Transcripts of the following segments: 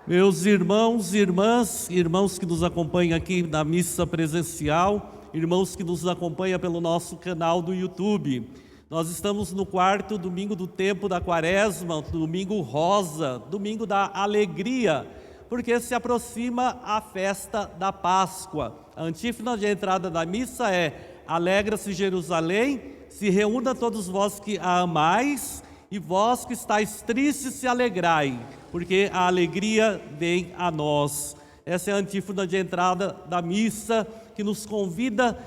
Meus irmãos e irmãs, irmãos que nos acompanham aqui na missa presencial, irmãos que nos acompanham pelo nosso canal do YouTube. Nós estamos no quarto domingo do tempo da Quaresma, domingo rosa, domingo da alegria, porque se aproxima a festa da Páscoa. A antífona de entrada da missa é: alegra-se Jerusalém, se reúna todos vós que a amais, e vós que estáis tristes, se alegrai, porque a alegria vem a nós. Essa é a antífona de entrada da missa, que nos convida,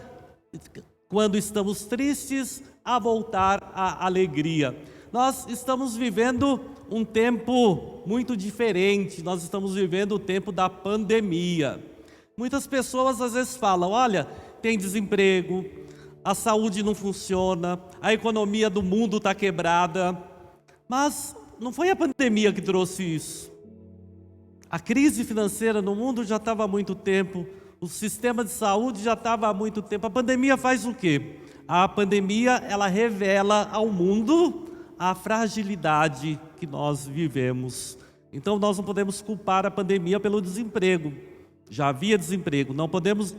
quando estamos tristes, a voltar à alegria. Nós estamos vivendo um tempo muito diferente, nós estamos vivendo o tempo da pandemia. Muitas pessoas às vezes falam: olha, tem desemprego, a saúde não funciona, a economia do mundo está quebrada. Mas não foi a pandemia que trouxe isso. A crise financeira no mundo já estava há muito tempo, o sistema de saúde já estava há muito tempo. A pandemia faz o quê? A pandemia, ela revela ao mundo a fragilidade que nós vivemos. Então nós não podemos culpar a pandemia pelo desemprego. Já havia desemprego. Não podemos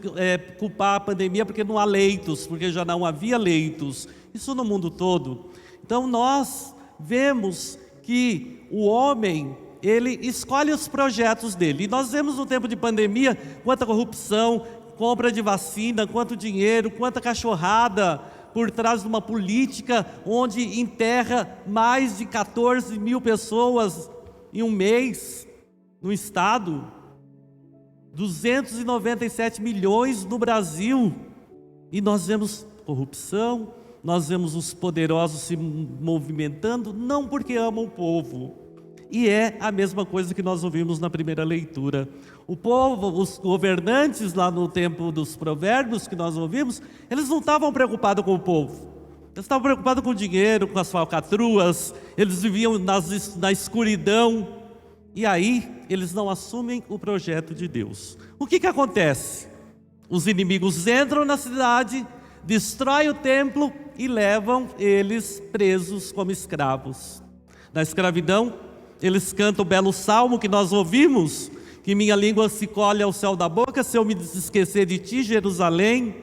culpar a pandemia porque não há leitos, porque já não havia leitos. Isso no mundo todo. Então nós vemos que o homem, ele escolhe os projetos dele. E nós vemos no tempo de pandemia quanta corrupção, compra de vacina, quanto dinheiro, quanta cachorrada por trás de uma política onde enterra mais de 14 mil pessoas em um mês no estado. 297 milhões no Brasil. E nós vemos corrupção, nós vemos os poderosos se movimentando, não porque amam o povo. E é a mesma coisa que nós ouvimos na primeira leitura. O povo, os governantes lá no tempo dos provérbios que nós ouvimos, eles não estavam preocupados com o povo. Eles estavam preocupados com o dinheiro, com as falcatruas, eles viviam na escuridão. E aí, eles não assumem o projeto de Deus. O que acontece? Os inimigos entram na cidade, destroem o templo e levam eles presos como escravos. Na escravidão, eles cantam o belo salmo que nós ouvimos, que minha língua se colhe ao céu da boca, se eu me esquecer de ti, Jerusalém.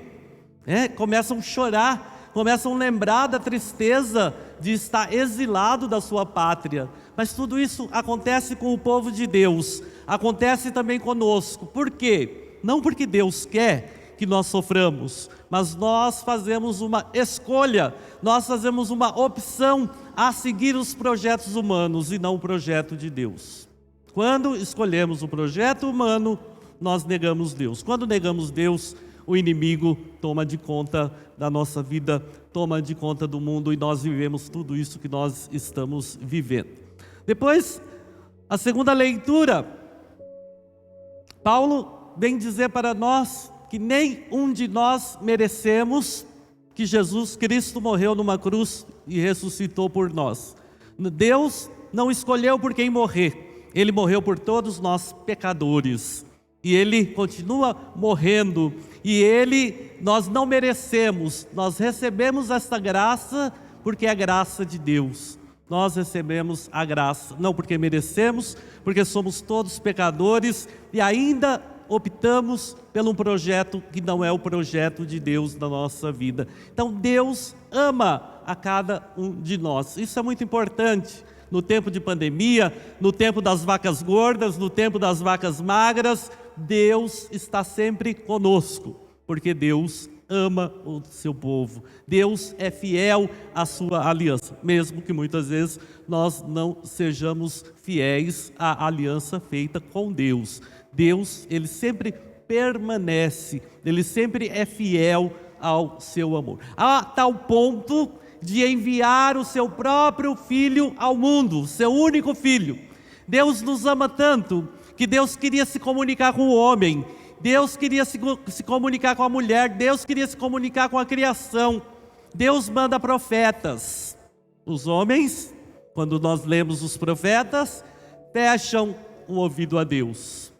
Começam a chorar, começam a lembrar da tristeza de estar exilado da sua pátria. Mas tudo isso acontece com o povo de Deus, acontece também conosco. Por quê? Não porque Deus quer que nós soframos, mas nós fazemos uma escolha, nós fazemos uma opção a seguir os projetos humanos e não o projeto de Deus. Quando escolhemos o projeto humano, nós negamos Deus. Quando negamos Deus, o inimigo toma de conta da nossa vida, toma de conta do mundo, e nós vivemos tudo isso que nós estamos vivendo. Depois, a segunda leitura, Paulo vem dizer para nós que nenhum de nós merecemos que Jesus Cristo morreu numa cruz e ressuscitou por nós. Deus não escolheu por quem morrer, Ele morreu por todos nós pecadores. E Ele continua morrendo, e nós não merecemos, nós recebemos esta graça porque é a graça de Deus. Nós recebemos a graça, não porque merecemos, porque somos todos pecadores e ainda optamos por um projeto que não é o projeto de Deus na nossa vida. Então Deus ama a cada um de nós. Isso é muito importante. No tempo de pandemia, no tempo das vacas gordas, no tempo das vacas magras, Deus está sempre conosco, porque Deus ama o seu povo. Deus é fiel à sua aliança, mesmo que muitas vezes nós não sejamos fiéis à aliança feita com Deus. Deus, Ele sempre permanece, Ele sempre é fiel ao seu amor. A tal ponto de enviar o seu próprio Filho ao mundo, seu único Filho. Deus nos ama tanto que Deus queria se comunicar com o homem, Deus queria se comunicar com a mulher, Deus queria se comunicar com a criação. Deus manda profetas. Os homens, quando nós lemos os profetas, fecham o ouvido a Deus.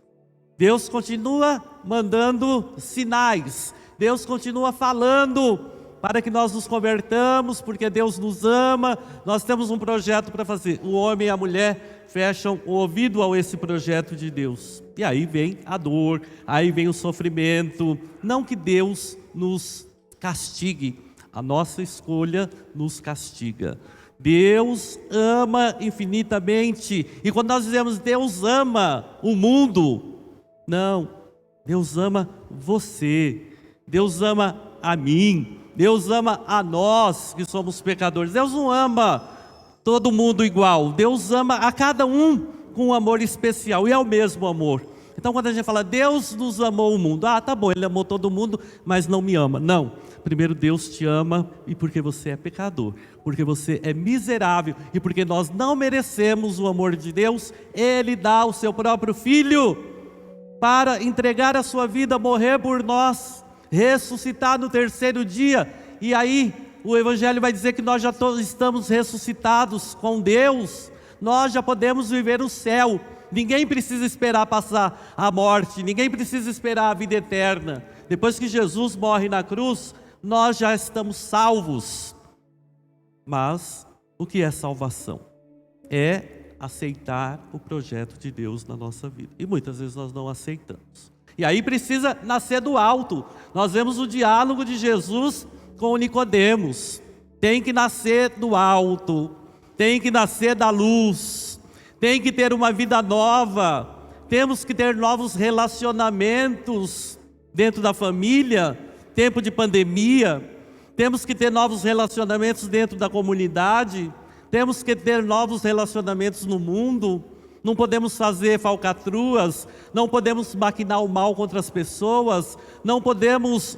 Deus continua mandando sinais, Deus continua falando para que nós nos convertamos, porque Deus nos ama, nós temos um projeto para fazer. O homem e a mulher fecham o ouvido a esse projeto de Deus. E aí vem a dor, aí vem o sofrimento. Não que Deus nos castigue, a nossa escolha nos castiga. Deus ama infinitamente. E quando nós dizemos Deus ama o mundo, não, Deus ama você, Deus ama a mim, Deus ama a nós que somos pecadores. Deus não ama todo mundo igual, Deus ama a cada um com um amor especial, e é o mesmo amor. Então quando a gente fala Deus nos amou o mundo, tá bom, Ele amou todo mundo, mas não me ama. Não, primeiro Deus te ama e porque você é pecador, porque você é miserável e porque nós não merecemos o amor de Deus, Ele dá o seu próprio Filho para entregar a sua vida, morrer por nós, ressuscitar no terceiro dia. E aí o Evangelho vai dizer que nós já estamos ressuscitados com Deus, nós já podemos viver o céu. Ninguém precisa esperar passar a morte, ninguém precisa esperar a vida eterna. Depois que Jesus morre na cruz, nós já estamos salvos. Mas o que é salvação? É aceitar o projeto de Deus na nossa vida. E muitas vezes nós não aceitamos. E aí precisa nascer do alto. Nós vemos o diálogo de Jesus com Nicodemos. Tem que nascer do alto, tem que nascer da luz, tem que ter uma vida nova, temos que ter novos relacionamentos dentro da família, tempo de pandemia, temos que ter novos relacionamentos dentro da comunidade, temos que ter novos relacionamentos no mundo. Não podemos fazer falcatruas, não podemos maquinar o mal contra as pessoas, não podemos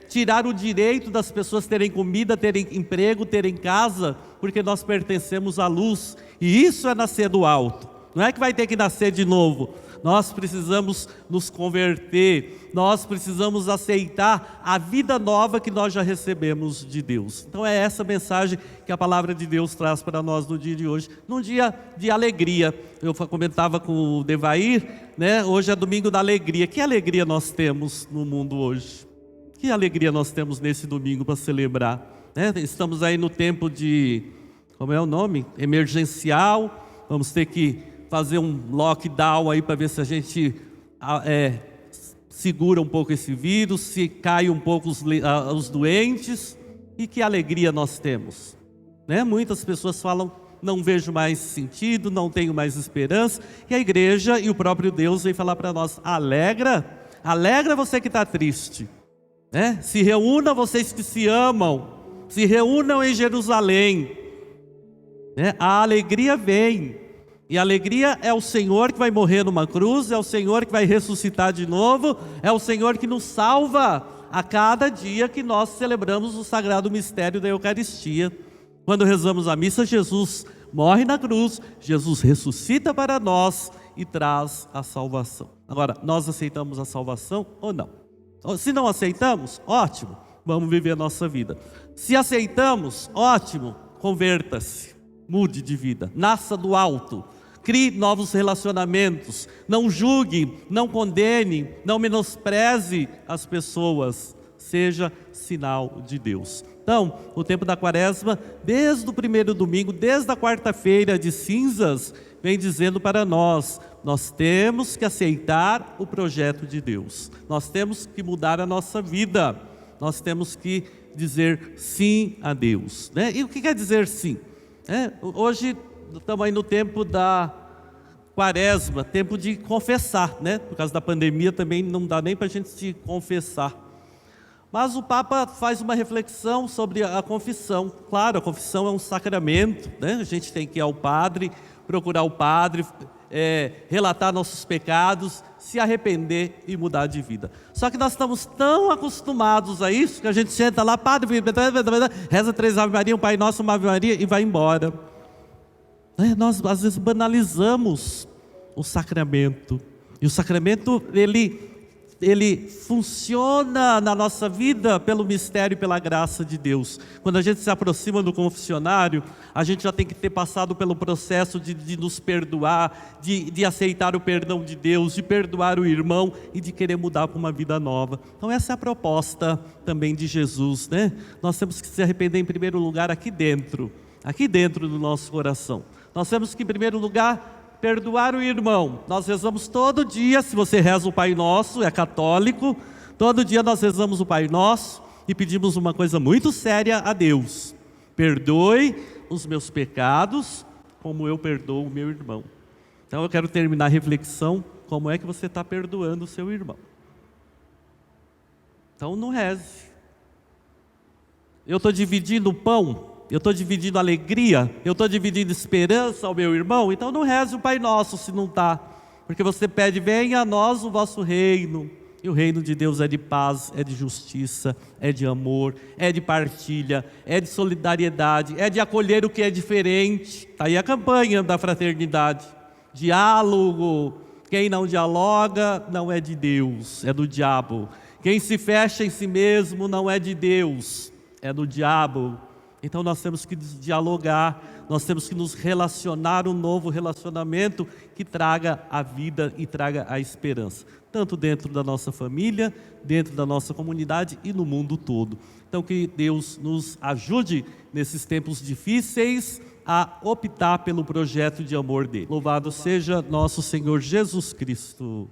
tirar o direito das pessoas terem comida, terem emprego, terem casa, porque nós pertencemos à luz, e isso é nascer do alto. Não é que vai ter que nascer de novo, nós precisamos nos converter, nós precisamos aceitar a vida nova que nós já recebemos de Deus. Então é essa mensagem que a palavra de Deus traz para nós no dia de hoje, num dia de alegria. Eu comentava com o Devair, né? Hoje é domingo da alegria. Que alegria nós temos no mundo hoje? Que alegria nós temos nesse domingo para celebrar, né? Estamos aí no tempo de, como é o nome? Emergencial. Vamos ter que fazer um lockdown aí para ver se a gente segura um pouco esse vírus, se cai um pouco os doentes. E que alegria nós temos, né? Muitas pessoas falam, não vejo mais sentido, não tenho mais esperança. E a igreja e o próprio Deus vem falar para nós, alegra você que está triste, né? Se reúna vocês que se amam, se reúnam em Jerusalém, né? A alegria vem, e a alegria é o Senhor que vai morrer numa cruz, é o Senhor que vai ressuscitar de novo, é o Senhor que nos salva a cada dia que nós celebramos o sagrado mistério da Eucaristia. Quando rezamos a missa, Jesus morre na cruz, Jesus ressuscita para nós e traz a salvação. Agora, nós aceitamos a salvação ou não? Se não aceitamos, ótimo, vamos viver a nossa vida. Se aceitamos, ótimo, converta-se, mude de vida, nasça do alto, crie novos relacionamentos, não julgue, não condene, não menospreze as pessoas, seja sinal de Deus. Então, o tempo da quaresma, desde o primeiro domingo, desde a quarta-feira de cinzas, vem dizendo para nós temos que aceitar o projeto de Deus, nós temos que mudar a nossa vida, nós temos que dizer sim a Deus, né? E o que quer dizer sim? Hoje estamos aí no tempo da quaresma, tempo de confessar, né? Por causa da pandemia também não dá nem para a gente se confessar. Mas o Papa faz uma reflexão sobre a confissão. Claro, a confissão é um sacramento, né? A gente tem que ir ao padre, procurar o padre, relatar nossos pecados, se arrepender e mudar de vida. Só que nós estamos tão acostumados a isso, que a gente senta lá, padre, reza 3 Ave Maria, um Pai Nosso, uma Ave Maria e vai embora. Nós às vezes banalizamos o sacramento. E o sacramento, ele ele funciona na nossa vida pelo mistério e pela graça de Deus. Quando a gente se aproxima do confessionário, a gente já tem que ter passado pelo processo de nos perdoar, de aceitar o perdão de Deus, de perdoar o irmão e de querer mudar para uma vida nova. Então essa é a proposta também de Jesus, né? Nós temos que se arrepender em primeiro lugar aqui dentro do nosso coração. Nós temos que em primeiro lugar perdoar o irmão. Nós rezamos todo dia, se você reza o Pai Nosso, é católico, todo dia nós rezamos o Pai Nosso e pedimos uma coisa muito séria a Deus: perdoe os meus pecados, como eu perdoo o meu irmão. Então eu quero terminar a reflexão: como é que você está perdoando o seu irmão? Então não reze. Eu estou dividindo o pão, eu estou dividindo alegria, eu estou dividindo esperança ao meu irmão, então não reze o Pai Nosso se não está. Porque você pede: venha a nós o vosso reino. E o reino de Deus é de paz, é de justiça, é de amor, é de partilha, é de solidariedade, é de acolher o que é diferente. Está aí a campanha da fraternidade. Diálogo. Quem não dialoga não é de Deus, é do diabo. Quem se fecha em si mesmo não é de Deus, é do diabo. Então nós temos que dialogar, nós temos que nos relacionar, um novo relacionamento que traga a vida e traga a esperança, tanto dentro da nossa família, dentro da nossa comunidade e no mundo todo. Então que Deus nos ajude nesses tempos difíceis a optar pelo projeto de amor dele. Louvado seja nosso Senhor Jesus Cristo.